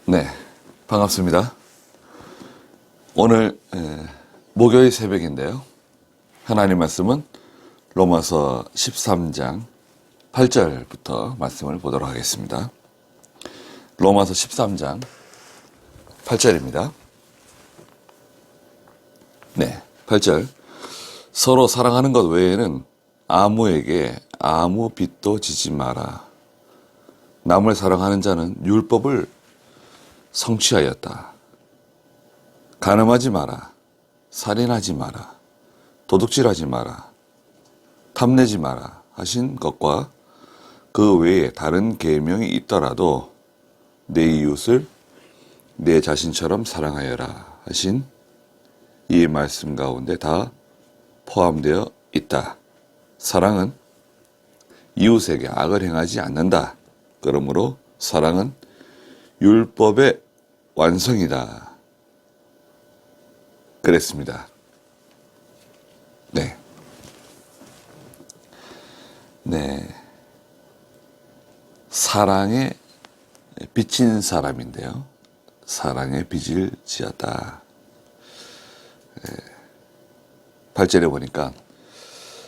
네, 반갑습니다. 오늘 목요일 새벽인데요. 하나님 말씀은 로마서 13장 8절부터 말씀을 보도록 하겠습니다. 로마서 13장 8절입니다. 네, 8절. 서로 사랑하는 것 외에는 아무에게 아무 빚도 지지 마라. 남을 사랑하는 자는 율법을 성취하였다. 간음하지 마라. 살인하지 마라. 도둑질하지 마라. 탐내지 마라 하신 것과 그 외에 다른 계명이 있더라도 내 이웃을 내 자신처럼 사랑하여라 하신 이 말씀 가운데 다 포함되어 있다. 사랑은 이웃에게 악을 행하지 않는다. 그러므로 사랑은 율법의 완성이다. 그랬습니다. 네. 사랑에 빚진 사람인데요. 사랑에 빚을 지었다. 8절에 보니까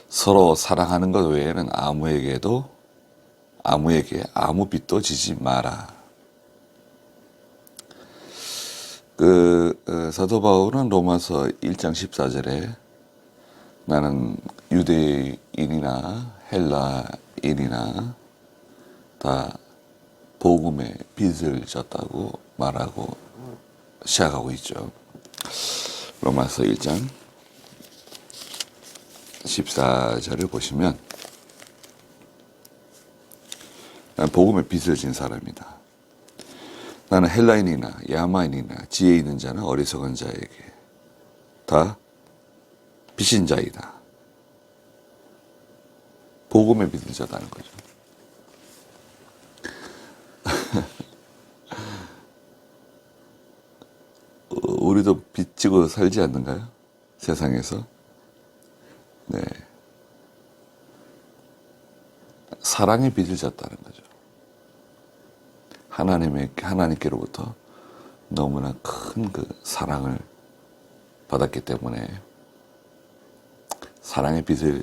서로 사랑하는 것 외에는 아무에게 아무 빚도 지지 마라. 사도 바울은 로마서 1장 14절에 나는 유대인이나 헬라인이나 다 복음의 빚을 졌다고 말하고 시작하고 있죠. 로마서 1장 14절을 보시면 난 복음의 빚을 진 사람이다. 나는 헬라인이나 야마인이나 지혜 있는 자나 어리석은 자에게 다 빚진 자이다. 복음의 빚을 졌다는 거죠. 우리도 빚지고 살지 않는가요? 세상에서. 네. 사랑의 빚을 졌다는 거죠. 하나님께로부터 너무나 큰 그 사랑을 받았기 때문에 사랑의 빚을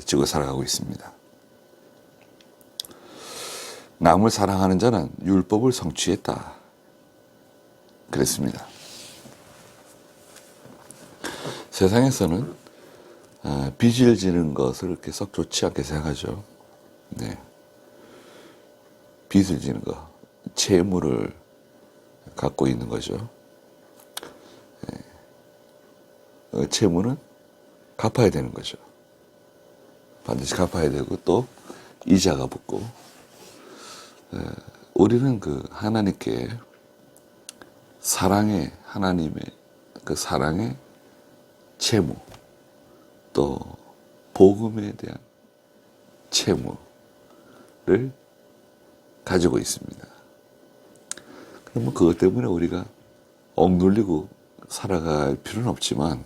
지고 살아가고 있습니다. 남을 사랑하는 자는 율법을 성취했다. 그랬습니다. 세상에서는 빚을 지는 것을 그렇게 썩 좋지 않게 생각하죠. 네. 빚을 지는 것, 채무를 갖고 있는 거죠. 채무는 갚아야 되는 거죠. 반드시 갚아야 되고 또 이자가 붙고. 우리는 그 하나님께 하나님의 그 사랑의 채무, 또 복음에 대한 채무를 가지고 있습니다. 그러면 그것 때문에 우리가 억눌리고 살아갈 필요는 없지만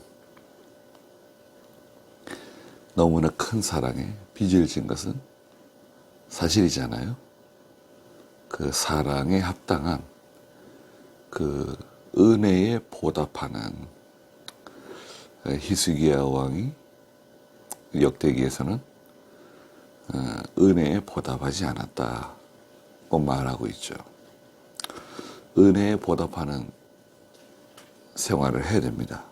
너무나 큰 사랑에 빚을 진 것은 사실이잖아요. 그 사랑에 합당한 그 은혜에 보답하는 히스기야 왕이 역대기에서는 은혜에 보답하지 않았다고 말하고 있죠. 은혜에 보답하는 생활을 해야 됩니다.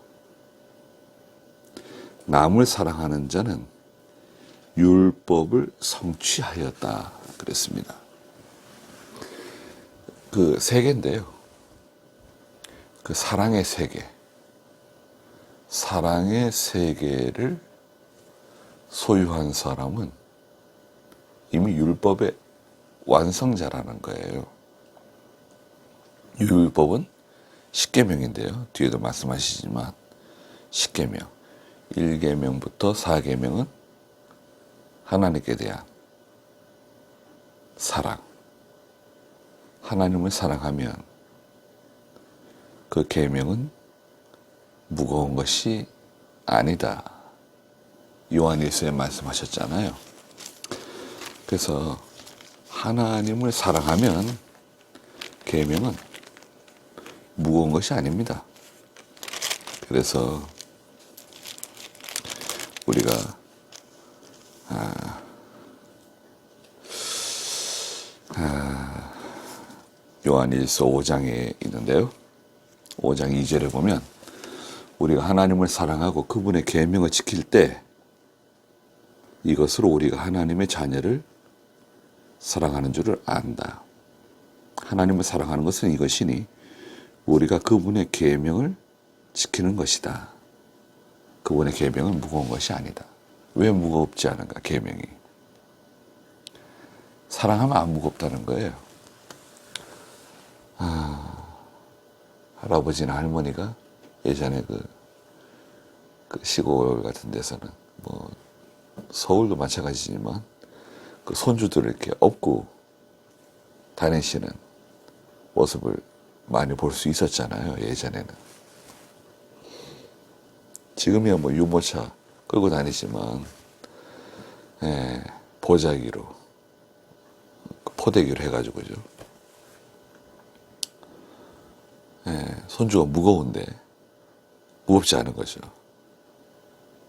남을 사랑하는 자는 율법을 성취하였다 그랬습니다. 그 세계인데요. 그 사랑의 세계를 소유한 사람은 이미 율법의 완성자라는 거예요. 율법은 십계명인데요. 뒤에도 말씀하시지만 십계명, 1계명부터 4계명은 하나님께 대한 사랑, 하나님을 사랑하면 그 계명은 무거운 것이 아니다. 요한일서에 말씀하셨잖아요. 그래서 하나님을 사랑하면 계명은 무거운 것이 아닙니다. 그래서 우리가 요한일서 5장에 있는데요. 5장 2절에 보면 우리가 하나님을 사랑하고 그분의 계명을 지킬 때 이것으로 우리가 하나님의 자녀를 사랑하는 줄을 안다. 하나님을 사랑하는 것은 이것이니 우리가 그분의 계명을 지키는 것이다. 그분의 계명은 무거운 것이 아니다. 왜 무겁지 않은가? 계명이 사랑하면 안 무겁다는 거예요. 할아버지나 할머니가 예전에 그 시골 같은 데서는 뭐 서울도 마찬가지지만 그 손주들을 이렇게 업고 다니시는 모습을 많이 볼 수 있었잖아요. 예전에는. 지금이야 뭐 유모차 끌고 다니지만 보자기로 포대기로 해가지고 그죠. 손주가 무거운데 무겁지 않은 거죠.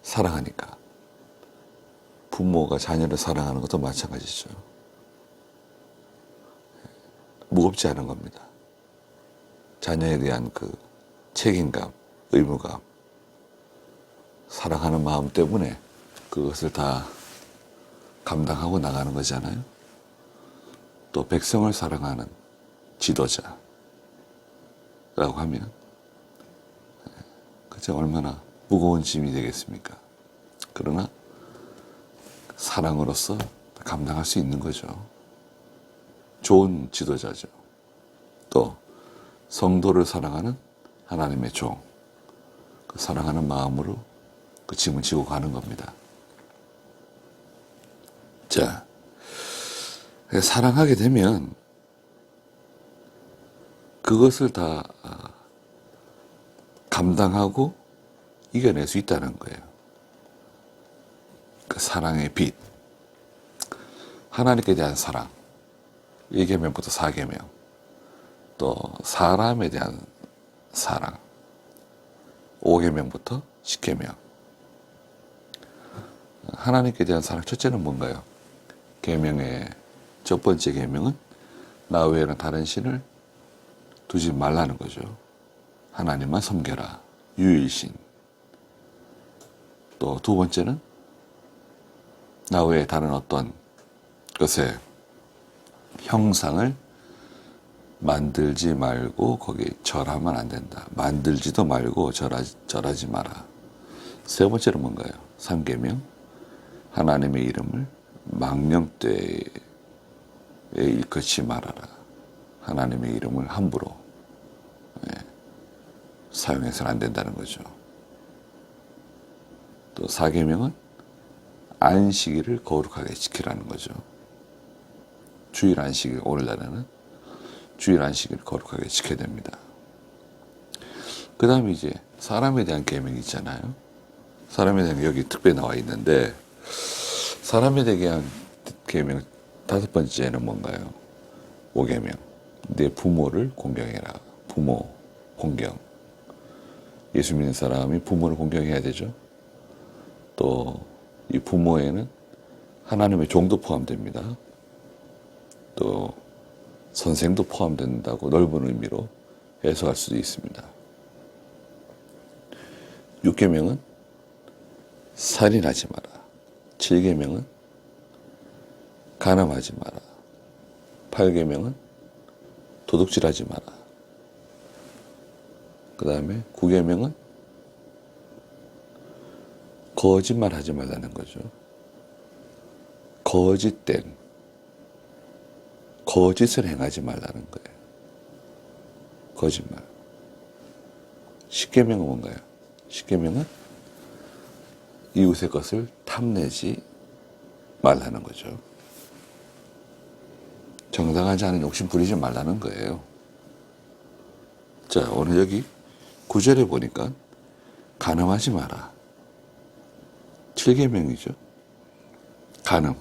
사랑하니까. 부모가 자녀를 사랑하는 것도 마찬가지죠. 무겁지 않은 겁니다. 자녀에 대한 그 책임감, 의무감, 사랑하는 마음 때문에 그것을 다 감당하고 나가는 거잖아요. 또 백성을 사랑하는 지도자라고 하면 그저 얼마나 무거운 짐이 되겠습니까? 그러나 사랑으로서 감당할 수 있는 거죠. 좋은 지도자죠. 또 성도를 사랑하는 하나님의 종, 그 사랑하는 마음으로 그 짐을 지고 가는 겁니다. 자, 사랑하게 되면 그것을 다 감당하고 이겨낼 수 있다는 거예요. 그 사랑의 빛, 하나님께 대한 사랑, 1계명부터 4계명, 또 사람에 대한 사랑, 5계명부터 10계명. 하나님께 대한 사랑 첫째는 뭔가요? 계명의 첫 번째 계명은 나 외에는 다른 신을 두지 말라는 거죠. 하나님만 섬겨라. 유일신. 또 두 번째는 나 외에 다른 어떤 것의 형상을 만들지 말고 거기에 절하면 안 된다. 만들지도 말고 절하지 마라. 세 번째는 뭔가요? 3계명. 하나님의 이름을 망령되에 일컫지 말아라. 하나님의 이름을 함부로 사용해서는 안 된다는 거죠. 또 4계명은 안식일을 거룩하게 지키라는 거죠. 주일 안식일, 오늘날에는 주일 안식일을 거룩하게 지켜야 됩니다. 그 다음에 이제 사람에 대한 계명이 있잖아요. 사람에 대한 여기 특별히 나와 있는데 사람에 대한 계명 다섯 번째는 뭔가요? 5계명. 내 부모를 공경해라. 부모 공경. 예수 믿는 사람이 부모를 공경해야 되죠. 또 이 부모에는 하나님의 종도 포함됩니다. 또 선생도 포함된다고 넓은 의미로 해석할 수도 있습니다. 6계명은 살인하지 마라. 7계명은 간음하지 마라. 8계명은 도둑질하지 마라. 그 다음에 9계명은 거짓말하지 말라는 거죠. 거짓된 거짓을 행하지 말라는 거예요. 거짓말. 10계명은 뭔가요? 10계명은 이웃의 것을 탐내지 말라는 거죠. 정당하지 않은 욕심 부리지 말라는 거예요. 자, 오늘 여기 9절에 보니까 간음하지 마라. 7계명이죠. 간음.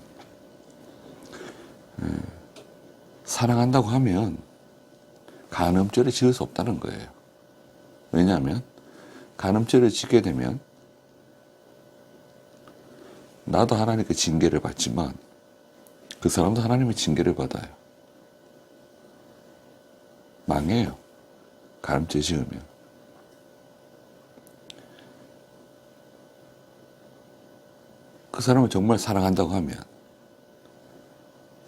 사랑한다고 하면 간음죄를 지을 수 없다는 거예요. 왜냐하면 간음죄를 짓게 되면 나도 하나님께 징계를 받지만 그 사람도 하나님의 징계를 받아요. 망해요. 간음죄 지으면. 그 사람을 정말 사랑한다고 하면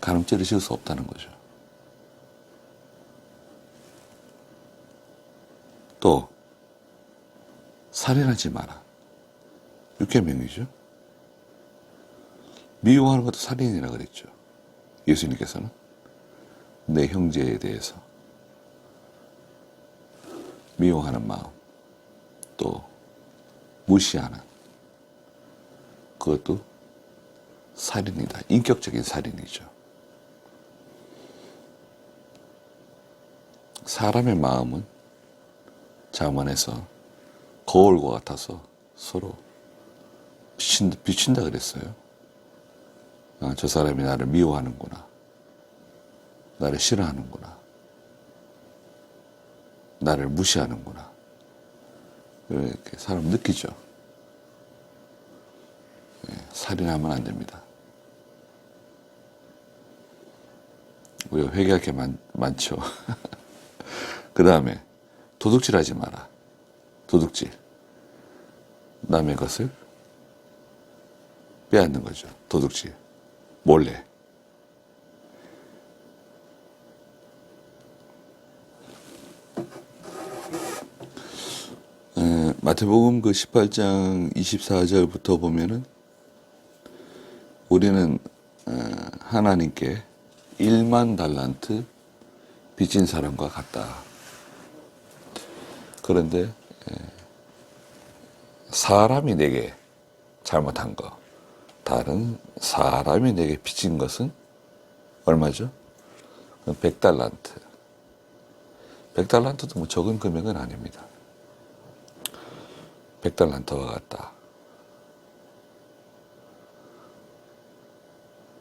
간음죄를 지을 수 없다는 거죠. 또 살인하지 마라. 6계명이죠. 미워하는 것도 살인이라 그랬죠. 예수님께서는 내 형제에 대해서 미워하는 마음, 또 무시하는 그것도 살인이다. 인격적인 살인이죠. 사람의 마음은 자문해서 거울과 같아서 서로 비친다 그랬어요. 아, 저 사람이 나를 미워하는구나. 나를 싫어하는구나. 나를 무시하는구나. 이렇게 사람 느끼죠. 살인하면 안 됩니다. 우리가 회개할 게 많죠. 그 다음에 도둑질하지 마라. 도둑질. 남의 것을 빼앗는 거죠. 도둑질. 몰래. 마태복음 그 18장 24절부터 보면은 우리는 하나님께 1만 달란트 빚진 사람과 같다. 그런데 사람이 내게 잘못한 거, 다른 사람이 내게 빚진 것은 얼마죠? 100달란트. 100달란트도 뭐 적은 금액은 아닙니다. 100달란트와 같다.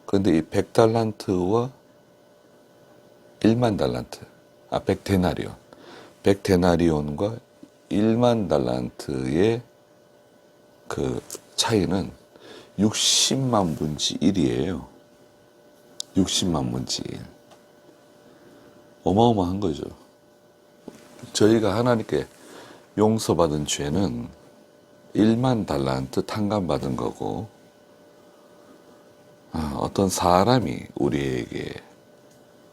그런데 이 100달란트와 1만 달란트, 100데나리온. 100데나리온과 1만 달란트의 그 차이는 60만 분지 1이에요. 60만 분지 1. 어마어마한 거죠. 저희가 하나님께 용서받은 죄는 1만 달란트 탕감받은 거고, 어떤 사람이 우리에게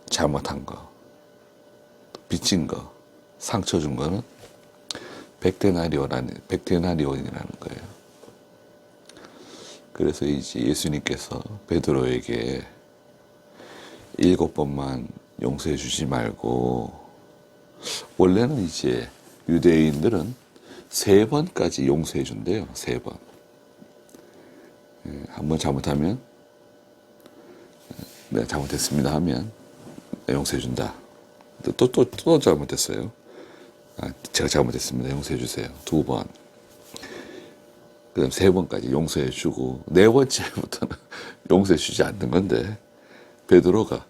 잘못한 거, 빚진 거, 상처 준 거는 100데나리온이라는 거예요. 그래서 이제 예수님께서 베드로에게 7번만 용서해 주지 말고, 원래는 이제 유대인들은 3번까지 용서해 준대요. 3번. 한번 잘못하면, 내가 잘못했습니다 하면 용서해 준다. 또 잘못했어요. 제가 잘못했습니다. 용서해 주세요. 2번. 그 다음 3번까지 용서해 주고, 4번째부터는 용서해 주지 않는 건데, 베드로가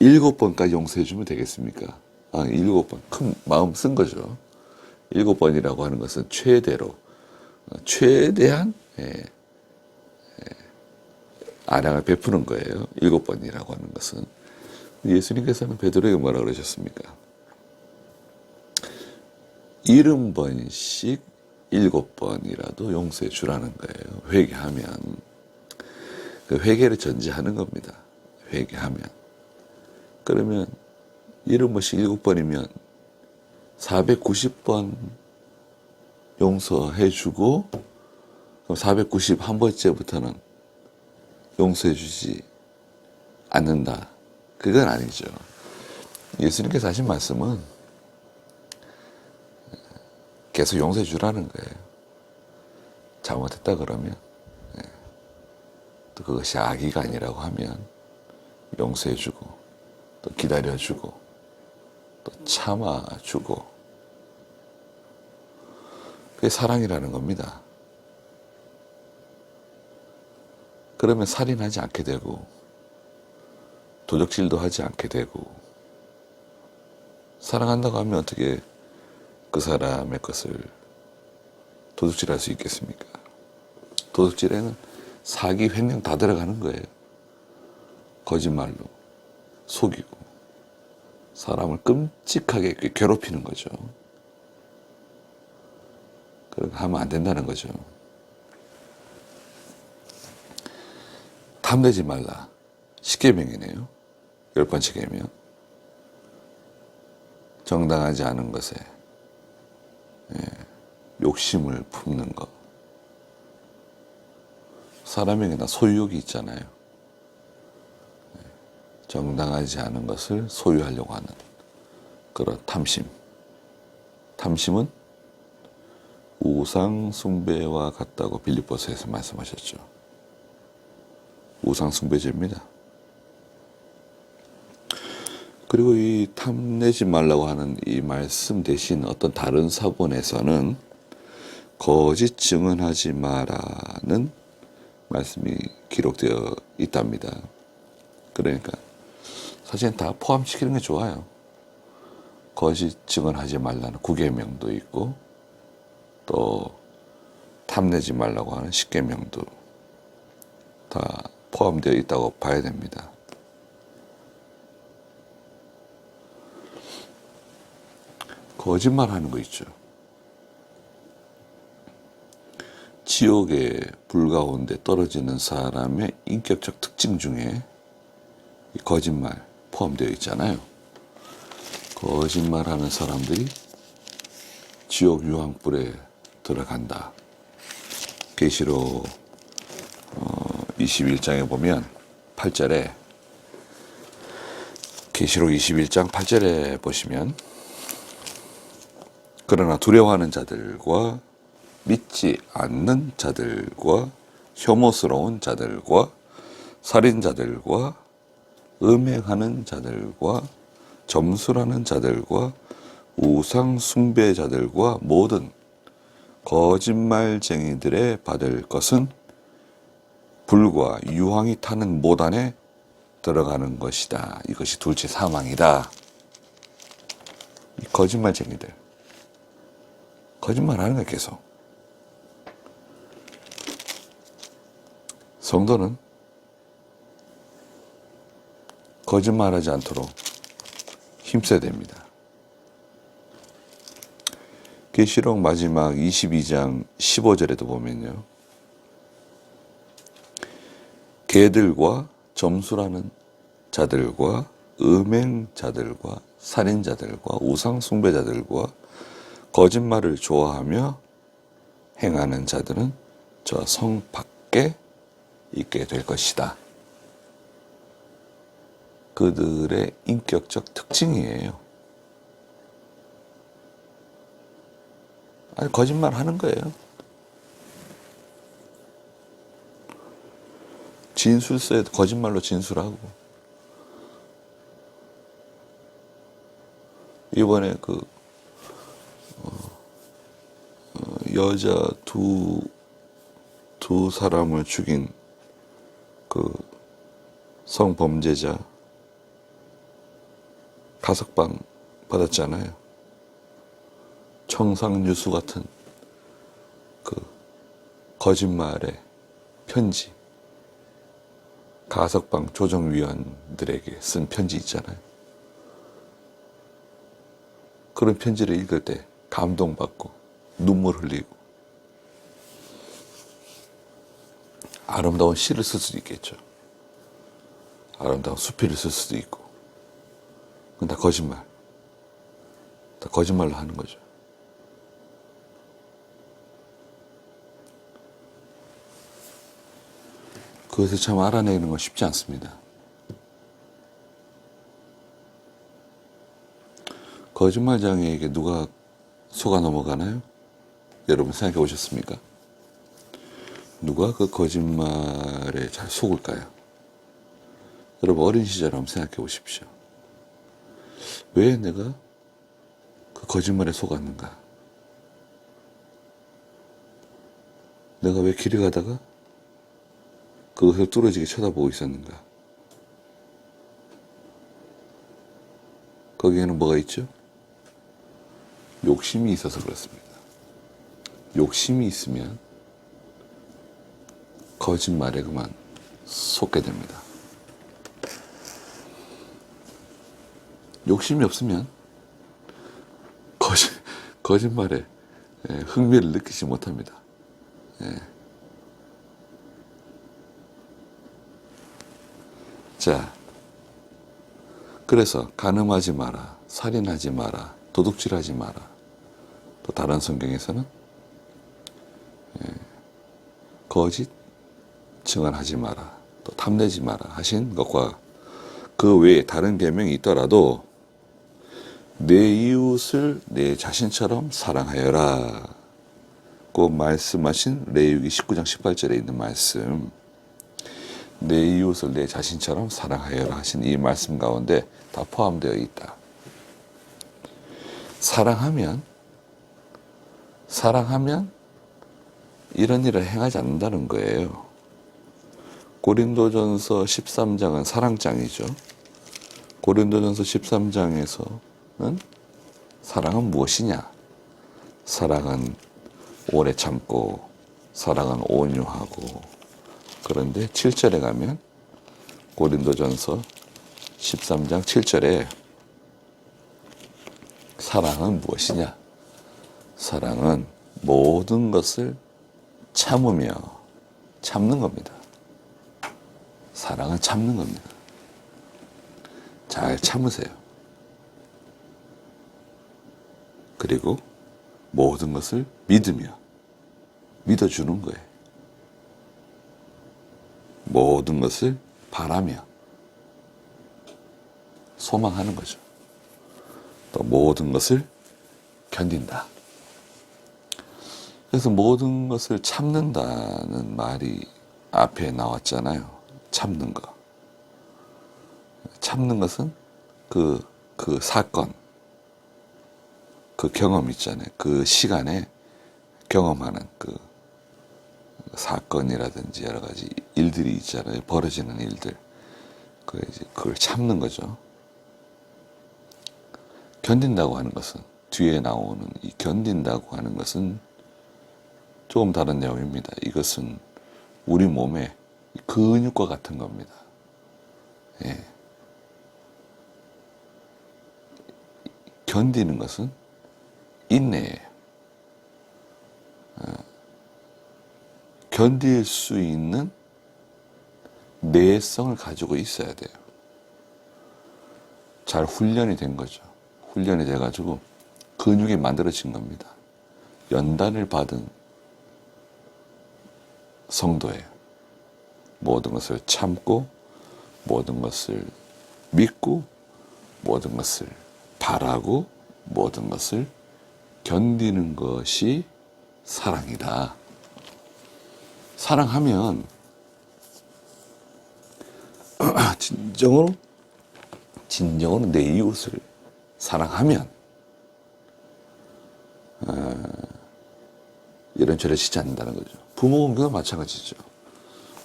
7번까지 용서해 주면 되겠습니까? 7번. 큰 마음 쓴 거죠. 7번이라고 하는 것은 최대로, 최대한, 아량을 베푸는 거예요. 7번이라고 하는 것은. 예수님께서는 베드로에게 뭐라 그러셨습니까? 70번씩 7번이라도 용서해 주라는 거예요. 회개하면. 그 회개를 전제하는 겁니다. 회개하면. 그러면 70번씩 7번이면 490번 용서해 주고, 그럼 491번째부터는 용서해 주지 않는다. 그건 아니죠. 예수님께서 하신 말씀은 계속 용서해 주라는 거예요. 잘못했다 그러면, 또 그것이 악의가 아니라고 하면 용서해 주고, 또 기다려 주고, 또 참아 주고. 그게 사랑이라는 겁니다. 그러면 살인하지 않게 되고, 도적질도 하지 않게 되고, 사랑한다고 하면 어떻게 그 사람의 것을 도둑질할 수 있겠습니까? 도둑질에는 사기, 횡령 다 들어가는 거예요. 거짓말로 속이고 사람을 끔찍하게 괴롭히는 거죠. 그렇게 하면 안 된다는 거죠. 탐내지 말라. 10계명이네요. 10번째 계명. 정당하지 않은 것에 욕심을 품는 것. 사람에게나 소유욕이 있잖아요. 정당하지 않은 것을 소유하려고 하는 그런 탐심. 탐심은 우상 숭배와 같다고 빌립보서에서 말씀하셨죠. 우상 숭배죄입니다. 그리고 이 탐내지 말라고 하는 이 말씀 대신 어떤 다른 사본에서는 거짓 증언하지 마라는 말씀이 기록되어 있답니다. 그러니까 사실 다 포함시키는 게 좋아요. 거짓 증언하지 말라는 9계명도 있고 또 탐내지 말라고 하는 10계명도 다 포함되어 있다고 봐야 됩니다. 거짓말하는 거 있죠. 지옥의 불 가운데 떨어지는 사람의 인격적 특징 중에 이 거짓말 포함되어 있잖아요. 거짓말하는 사람들이 지옥 유황불에 들어간다. 계시록 21장에 보면 8절에 계시록 21장 8절에 보시면 그러나 두려워하는 자들과 믿지 않는 자들과 혐오스러운 자들과 살인자들과 음행하는 자들과 점술하는 자들과 우상 숭배자들과 모든 거짓말쟁이들의 받을 것은 불과 유황이 타는 모단에 들어가는 것이다. 이것이 둘째 사망이다. 이 거짓말쟁이들. 거짓말하는 거야 계속. 성도는 거짓말하지 않도록 힘써야 됩니다. 계시록 마지막 22장 15절에도 보면요. 개들과 점술하는 자들과 음행자들과 살인자들과 우상 숭배자들과 거짓말을 좋아하며 행하는 자들은 저 성 밖에 있게 될 것이다. 그들의 인격적 특징이에요. 아니, 거짓말 하는 거예요. 진술서에도 거짓말로 진술하고. 이번에 여자 두 사람을 죽인 성범죄자 가석방 받았잖아요. 청상유수 같은 거짓말의 편지, 가석방 조정위원들에게 쓴 편지 있잖아요. 그런 편지를 읽을 때 감동받고 눈물 흘리고 아름다운 시를 쓸 수도 있겠죠. 아름다운 수필을 쓸 수도 있고. 그건 다 거짓말. 다 거짓말로 하는 거죠. 그것을 참 알아내는 건 쉽지 않습니다. 거짓말쟁이에게 누가 속아 넘어가나요? 여러분 생각해 보셨습니까? 누가 그 거짓말에 잘 속을까요? 여러분 어린 시절 한번 생각해 보십시오. 왜 내가 그 거짓말에 속았는가? 내가 왜 길을 가다가 그것을 뚫어지게 쳐다보고 있었는가? 거기에는 뭐가 있죠? 욕심이 있어서 그렇습니다. 욕심이 있으면 거짓말에 그만 속게 됩니다. 욕심이 없으면 거짓말에 흥미를 느끼지 못합니다. 자, 그래서 간음하지 마라, 살인하지 마라, 도둑질하지 마라. 또 다른 성경에서는 거짓 증언하지 마라, 또 탐내지 마라 하신 것과 그 외에 다른 계명이 있더라도 내 이웃을 내 자신처럼 사랑하여라 고 말씀하신 레위기 19장 18절에 있는 말씀, 내 이웃을 내 자신처럼 사랑하여라 하신 이 말씀 가운데 다 포함되어 있다. 사랑하면 이런 일을 행하지 않는다는 거예요. 고린도전서 13장은 사랑장이죠. 고린도전서 13장에서는 사랑은 무엇이냐? 사랑은 오래 참고, 사랑은 온유하고. 그런데 7절에 가면 고린도전서 13장 7절에 사랑은 무엇이냐? 사랑은 모든 것을 참으며, 참는 겁니다. 사랑은 참는 겁니다. 잘 참으세요. 그리고 모든 것을 믿으며, 믿어주는 거예요. 모든 것을 바라며 소망하는 거죠. 또 모든 것을 견딘다. 그래서 모든 것을 참는다는 말이 앞에 나왔잖아요. 참는 거. 참는 것은 그 사건, 그 경험 있잖아요. 그 시간에 경험하는 그 사건이라든지 여러 가지 일들이 있잖아요. 벌어지는 일들. 그걸 참는 거죠. 견딘다고 하는 것은, 뒤에 나오는 이 견딘다고 하는 것은 조금 다른 내용입니다. 이것은 우리 몸의 근육과 같은 겁니다. 예. 견디는 것은 인내예요. 견딜 수 있는 내성을 가지고 있어야 돼요. 잘 훈련이 된 거죠. 훈련이 돼가지고 근육이 만들어진 겁니다. 연단을 받은 성도예요. 모든 것을 참고, 모든 것을 믿고, 모든 것을 바라고, 모든 것을 견디는 것이 사랑이다. 사랑하면 진정으로 내 이웃을 사랑하면 이런 죄를 짓지 않는다는 거죠. 부모 공경도 마찬가지죠.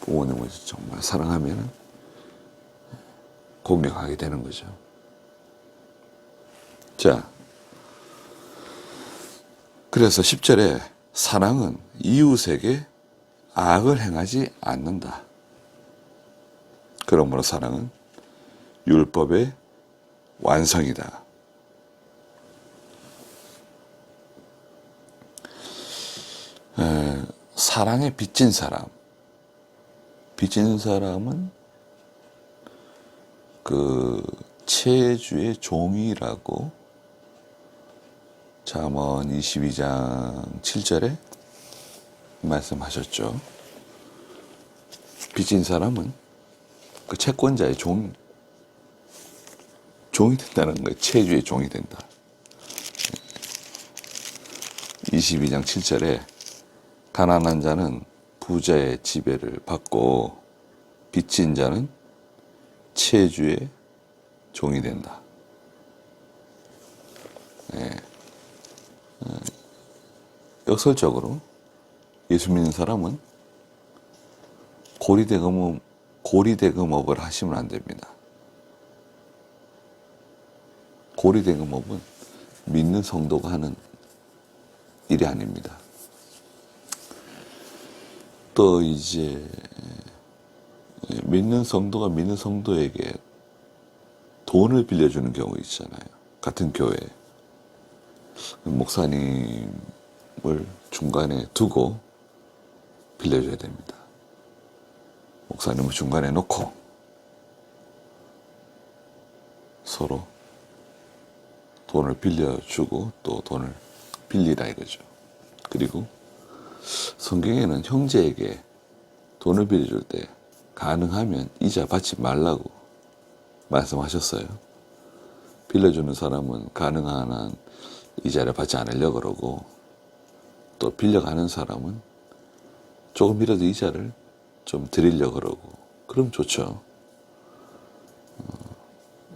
부모님을 정말 사랑하면 공경하게 되는 거죠. 자, 그래서 10절에 사랑은 이웃에게 악을 행하지 않는다. 그러므로 사랑은 율법의 완성이다. 사랑에 빚진 사람은 그 체주의 종이라고 잠언 22장 7절에 말씀하셨죠. 빚진 사람은 그 채권자의 종이 된다는 거예요. 체주의 종이 된다. 22장 7절에 가난한 자는 부자의 지배를 받고 빚진 자는 체주의 종이 된다. 역설적으로 예수 믿는 사람은 고리대금업을 하시면 안 됩니다. 고리대금업은 믿는 성도가 하는 일이 아닙니다. 또 이제 믿는 성도가 믿는 성도에게 돈을 빌려주는 경우 있잖아요. 같은 교회 목사님을 중간에 두고 빌려줘야 됩니다. 목사님을 중간에 놓고 서로 돈을 빌려주고 또 돈을 빌리라 이거죠. 그리고 성경에는 형제에게 돈을 빌려줄 때 가능하면 이자 받지 말라고 말씀하셨어요. 빌려주는 사람은 가능한 한 이자를 받지 않으려고 그러고, 또 빌려가는 사람은 조금이라도 이자를 좀 드리려고 그러고, 그럼 좋죠.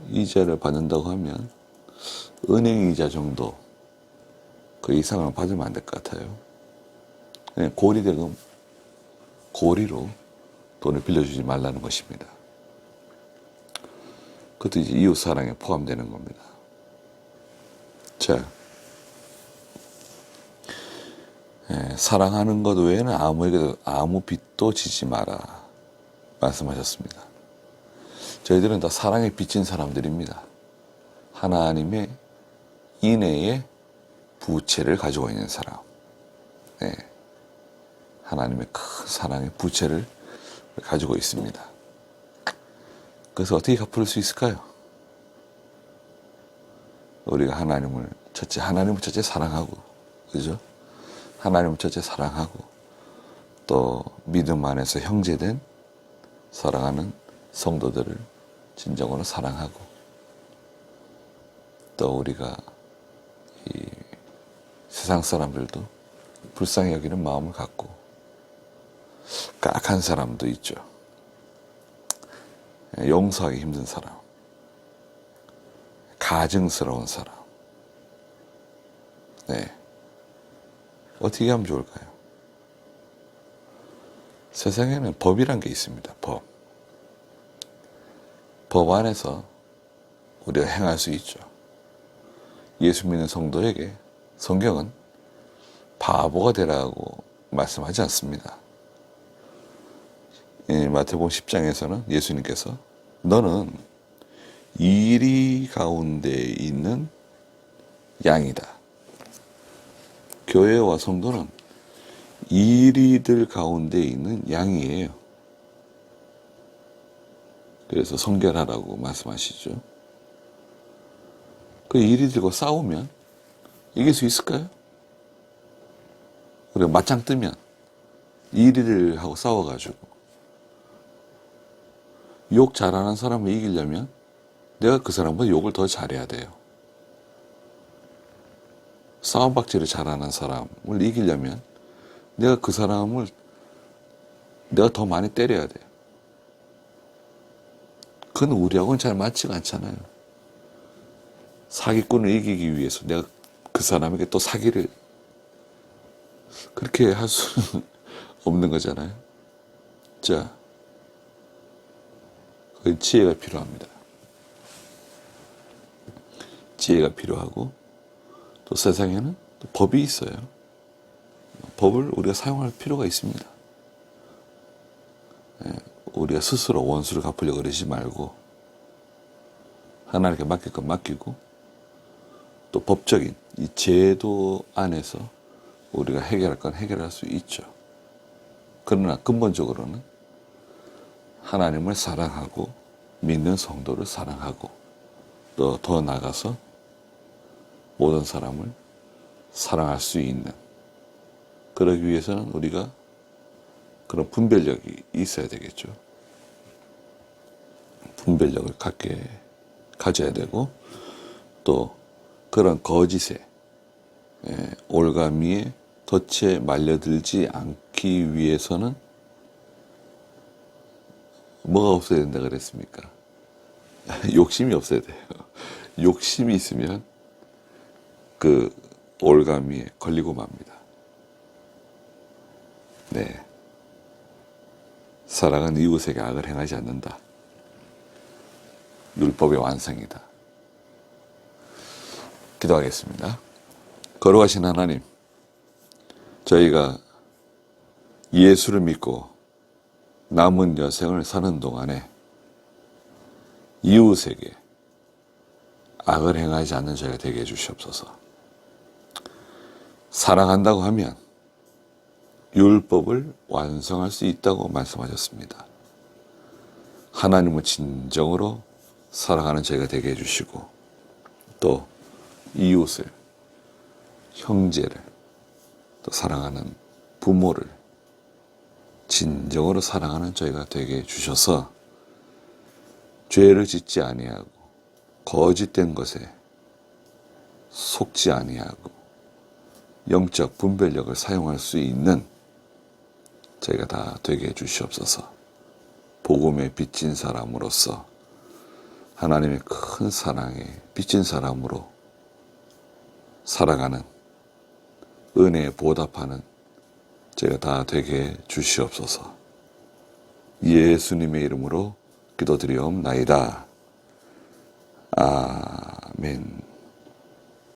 이자를 받는다고 하면 은행 이자 정도, 그 이상은 받으면 안 될 것 같아요. 그냥 고리대금, 고리로 돈을 빌려주지 말라는 것입니다. 그것도 이제 이웃사랑에 포함되는 겁니다. 자, 사랑하는 것 외에는 아무에게도 아무 빚도 지지 마라 말씀하셨습니다. 저희들은 다 사랑에 빚진 사람들입니다. 하나님의 인애의 부채를 가지고 있는 사람. 네. 하나님의 큰 사랑의 부채를 가지고 있습니다. 그래서 어떻게 갚을 수 있을까요? 우리가 하나님을 첫째 사랑하고, 그죠? 하나님을 첫째 사랑하고, 또 믿음 안에서 형제된 사랑하는 성도들을 진정으로 사랑하고, 또 우리가 이 세상 사람들도 불쌍히 여기는 마음을 갖고, 까악한 사람도 있죠. 용서하기 힘든 사람, 가증스러운 사람. 네. 어떻게 하면 좋을까요? 세상에는 법이란 게 있습니다. 법. 법 안에서 우리가 행할 수 있죠. 예수 믿는 성도에게 성경은 바보가 되라고 말씀하지 않습니다. 마태복음 10장에서는 예수님께서 너는 이리 가운데 있는 양이다. 교회와 성도는 이리들 가운데 있는 양이에요. 그래서 성결하라고 말씀하시죠. 그 이리들과 싸우면 이길 수 있을까요? 우리가 맞짱 뜨면 이리들하고 싸워가지고 욕 잘하는 사람을 이기려면 내가 그 사람보다 욕을 더 잘해야 돼요. 싸움박질을 잘하는 사람을 이기려면 내가 그 사람을 내가 더 많이 때려야 돼요. 그건 우리하고는 잘 맞지가 않잖아요. 사기꾼을 이기기 위해서 내가 그 사람에게 또 사기를 그렇게 할 수는 없는 거잖아요. 자, 그 지혜가 필요합니다. 지혜가 필요하고, 또 세상에는 또 법이 있어요. 법을 우리가 사용할 필요가 있습니다. 우리가 스스로 원수를 갚으려고 그러지 말고 하나님께 맡길 건 맡기고, 또 법적인 이 제도 안에서 우리가 해결할 건 해결할 수 있죠. 그러나 근본적으로는 하나님을 사랑하고 믿는 성도를 사랑하고, 또 더 나아가서 모든 사람을 사랑할 수 있는, 그러기 위해서는 우리가 그런 분별력이 있어야 되겠죠. 분별력을 가져야 되고, 또 그런 거짓에 올가미에 덫에 말려들지 않기 위해서는 뭐가 없어야 된다 그랬습니까? 욕심이 없어야 돼요. 욕심이 있으면 그 올가미에 걸리고 맙니다. 네. 사랑은 이웃에게 악을 행하지 않는다. 율법의 완성이다. 기도하겠습니다. 거룩하신 하나님, 저희가 예수를 믿고 남은 여생을 사는 동안에 이웃에게 악을 행하지 않는 저희가 되게 해주시옵소서. 사랑한다고 하면 율법을 완성할 수 있다고 말씀하셨습니다. 하나님을 진정으로 사랑하는 저희가 되게 해주시고 또 이웃을, 형제를, 또 사랑하는 부모를 진정으로 사랑하는 저희가 되게 해주셔서 죄를 짓지 아니하고 거짓된 것에 속지 아니하고 영적 분별력을 사용할 수 있는 저희가 다 되게 해주시옵소서. 복음에 빚진 사람으로서 하나님의 큰 사랑에 빚진 사람으로 살아가는 은혜에 보답하는 저희가 다 되게 해주시옵소서. 예수님의 이름으로 기도드리옵나이다. 아멘.